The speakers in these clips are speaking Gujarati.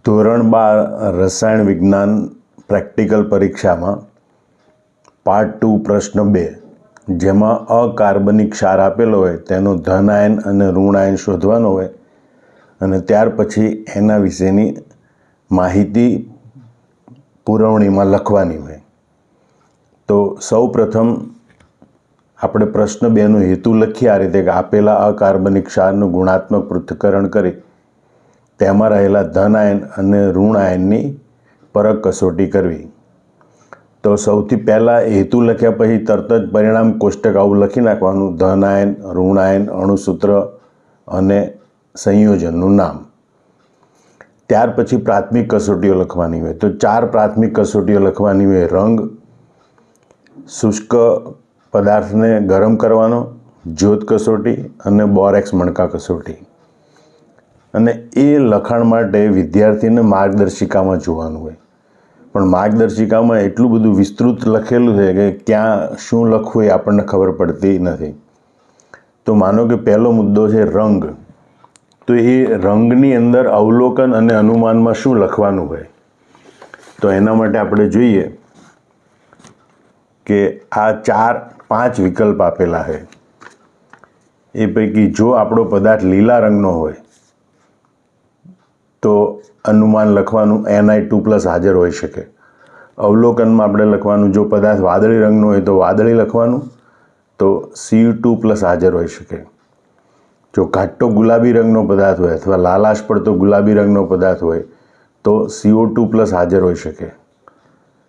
ધોરણ 12 રસાયણ વિજ્ઞાન પ્રેક્ટિકલ પરીક્ષામાં પાર્ટ 2 પ્રશ્ન 2 જેમાં અકાર્બનિક ક્ષાર આપેલો હોય તેનો ધન આયન અને ઋણ આયન શોધવાનો હોય અને ત્યાર પછી એના વિશેની માહિતી પુરવણીમાં લખવાની હોય. તો સૌ પ્રથમ આપણે પ્રશ્ન 2નો હેતુ લખીએ આ રીતે કે આપેલા અકાર્બનિક ક્ષારનું ગુણાત્મક પૃથ્થકરણ કરી તેમાં રહેલા ધન આયન અને ઋણ આયનની પરખ કસોટી કરવી. તો સૌથી પહેલાં હેતુ લખ્યા પછી તરત જ પરિણામ કોષ્ટક આવું લખી નાખવાનું: ધન આયન, ઋણ આયન, અણુસૂત્ર અને સંયોજનનું નામ. ત્યાર પછી પ્રાથમિક કસોટીઓ લખવાની હોય. તો 4 પ્રાથમિક કસોટીઓ લખવાની હોય: રંગ, શુષ્ક પદાર્થને ગરમ કરવાનો, જ્યોત કસોટી અને બોરેક્સ મણકા કસોટી. અને એ લખાણ માટે વિદ્યાર્થીને માર્ગદર્શિકામાં જોવાનું હોય, પણ માર્ગદર્શિકામાં એટલું બધું વિસ્તૃત લખેલું છે કે ક્યાં શું લખવું એ આપણને ખબર પડતી નથી. તો માનો કે પહેલો મુદ્દો છે રંગ. તો એ રંગની અંદર અવલોકન અને અનુમાનમાં શું લખવાનું હોય? તો એના માટે આપણે જોઈએ કે આ 4-5 વિકલ્પ આપેલા છે. એ પૈકી જો આપણો પદાર્થ લીલા રંગનો હોય તો અનુમાન લખવાનું Ni2+ હાજર હોઈ શકે. અવલોકનમાં આપણે લખવાનું જો પદાર્થ વાદળી રંગનો હોય તો વાદળી લખવાનું, તો Cu2+ હાજર હોઈ શકે. જો ઘાટો ગુલાબી રંગનો પદાર્થ હોય અથવા લાલાશ પડતો ગુલાબી રંગનો પદાર્થ હોય તો CO2+ હાજર હોઈ શકે.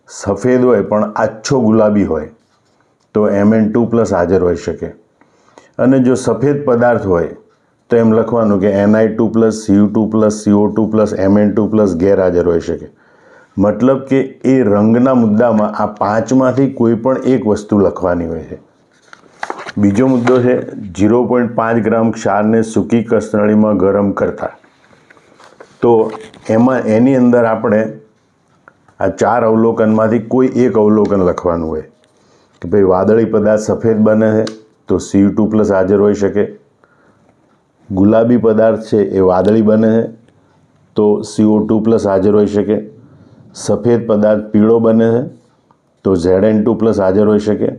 સફેદ હોય પણ આછો ગુલાબી હોય તો Mn2+ હાજર હોઈ શકે. અને જો સફેદ પદાર્થ હોય તો એમ લખવાનું કે Ni2+, Cu2+, CO2+, Mn2+ ગેરહાજર હોઈ શકે. મતલબ કે એ રંગના મુદ્દામાં આ 5માંથી કોઈ પણ એક વસ્તુ લખવાની હોય છે. બીજો મુદ્દો છે 0.5 ગ્રામ ક્ષારને સૂકી કસનળીમાં ગરમ કરતા. તો એની અંદર આપણે આ 4 અવલોકનમાંથી કોઈ એક અવલોકન લખવાનું હોય કે ભાઈ વાદળી પદાર્થ સફેદ બને છે તો Cu2+ હાજર હોઈ શકે. ગુલાબી પદાર્થ છે એ વાદળી બને છે તો CO2+ હાજર હોઈ શકે. સફેદ પદાર્થ પીળો બને છે તો Zn2+ હાજર હોઈ શકે.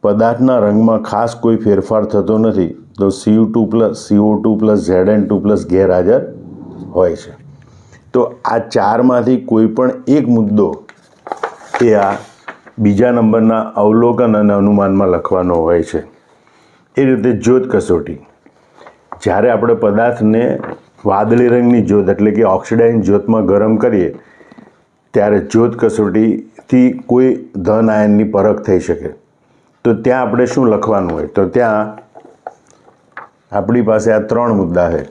પદાર્થના રંગમાં ખાસ કોઈ ફેરફાર થતો નથી તો Cu2+, CO2+, Zn2+ ગેરહાજર હોય છે. તો આ 4માંથી કોઈ પણ એક મુદ્દો એ આ બીજા નંબરના અવલોકન અને અનુમાનમાં લખવાનો હોય છે. એ રીતે જ્યોત કસોટી. જ્યારે આપણે પદાર્થને વાદળી રંગની જ્યોત એટલે કે ઓક્સિડાઇઝ જ્યોતમાં ગરમ કરીએ ત્યારે જ્યોત કસોટીથી કોઈ ધન આયનની પરખ થઈ શકે. તો ત્યાં આપણે શું લખવાનું હોય? તો ત્યાં આપણી પાસે આ 3 મુદ્દા છે.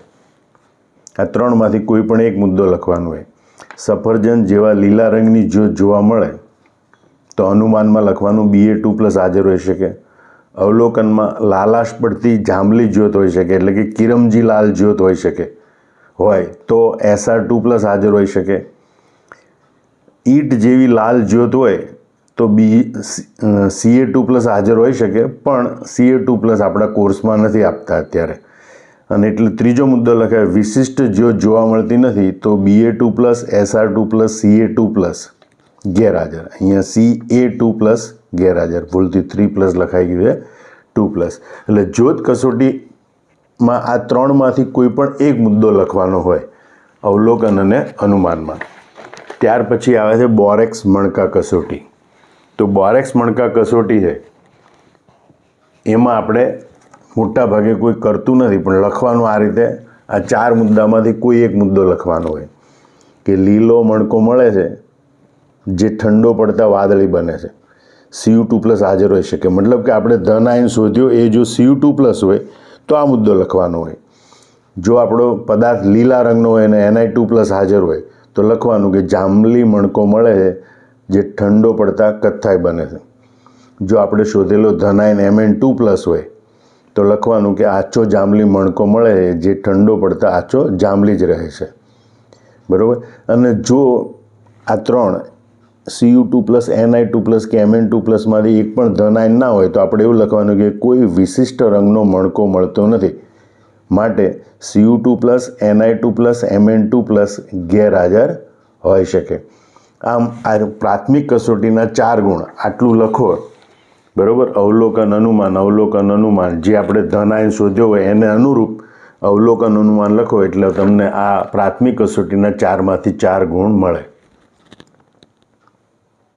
આ 3માંથી કોઈ પણ એક મુદ્દો લખવાનો હોય. સફરજન જેવા લીલા રંગની જ્યોત જોવા મળે તો અનુમાનમાં લખવાનું Ba2+ હાજર હોઈ શકે. અવલોકનમાં લાલાશ પડતી જાંબલી જ્યોત હોઈ શકે એટલે કે કિરમજી લાલ જ્યોત હોઈ શકે હોય તો Sr2+ હાજર હોઈ શકે. ઈંટ જેવી લાલ જ્યોત હોય તો Ca2+ હાજર હોઈ શકે, પણ Ca2+ આપણા કોર્સમાં નથી આપતા અત્યારે. અને એટલે ત્રીજો મુદ્દો લખાય વિશિષ્ટ જ્યોત જોવા મળતી નથી તો Ba2+, Sr2+, Ca2+ ગેરહાજર. અહીંયા Ca2+ ગેરહાજર, ભૂલથી 3+ લખાઈ ગયું છે 2+. એટલે જ્યોત કસોટીમાં આ 3માંથી કોઈ પણ એક મુદ્દો લખવાનો હોય અવલોકન અને અનુમાનમાં. ત્યાર પછી આવે છે બોરેક્સ મણકા કસોટી. તો બોરેક્સ મણકા કસોટી છે એમાં આપણે મોટા ભાગે કોઈ કરતું નથી, પણ લખવાનું આ રીતે આ 4 મુદ્દામાંથી કોઈ એક મુદ્દો લખવાનો હોય કે લીલો મણકો મળે છે જે ઠંડો પડતા વાદળી બને છે. Cu2+ હાજર હોઈ શકે. મતલબ કે આપણે ધન આયન શોધ્યો એ જો Cu2+ હોય તો આ મુદ્દો લખવાનો હોય. જો આપણો પદાર્થ લીલા રંગનો હોય અને Ni2+ હાજર હોય તો લખવાનું કે જાંબલી મણકો મળે છે જે ઠંડો પડતા કથ્થાઈ બને છે. જો આપણે શોધેલો ધન આયન Mn2+ હોય તો લખવાનું કે આછો જાંબલી મણકો મળે છે જે ઠંડો પડતા આછો જાંબલી જ રહે છે. બરાબર. અને જો આ 3 Cu2+, Ni2+ કે Mn2+માંથી એક પણ ધન આયન ના હોય તો આપણે એવું લખવાનું કે કોઈ વિશિષ્ટ રંગનો મણકો મળતો નથી. માટે Cu2+, Ni2+, Mn2+ ગેરહાજર હોઈ શકે. આમ આ પ્રાથમિક કસોટીના 4 ગુણ આટલું લખો, બરાબર. અવલોકન અનુમાન જે આપણે ધન આયન શોધ્યો હોય એને અનુરૂપ અવલોકન અનુમાન લખો એટલે તમને આ પ્રાથમિક કસોટીના 4માંથી 4 ગુણ મળે.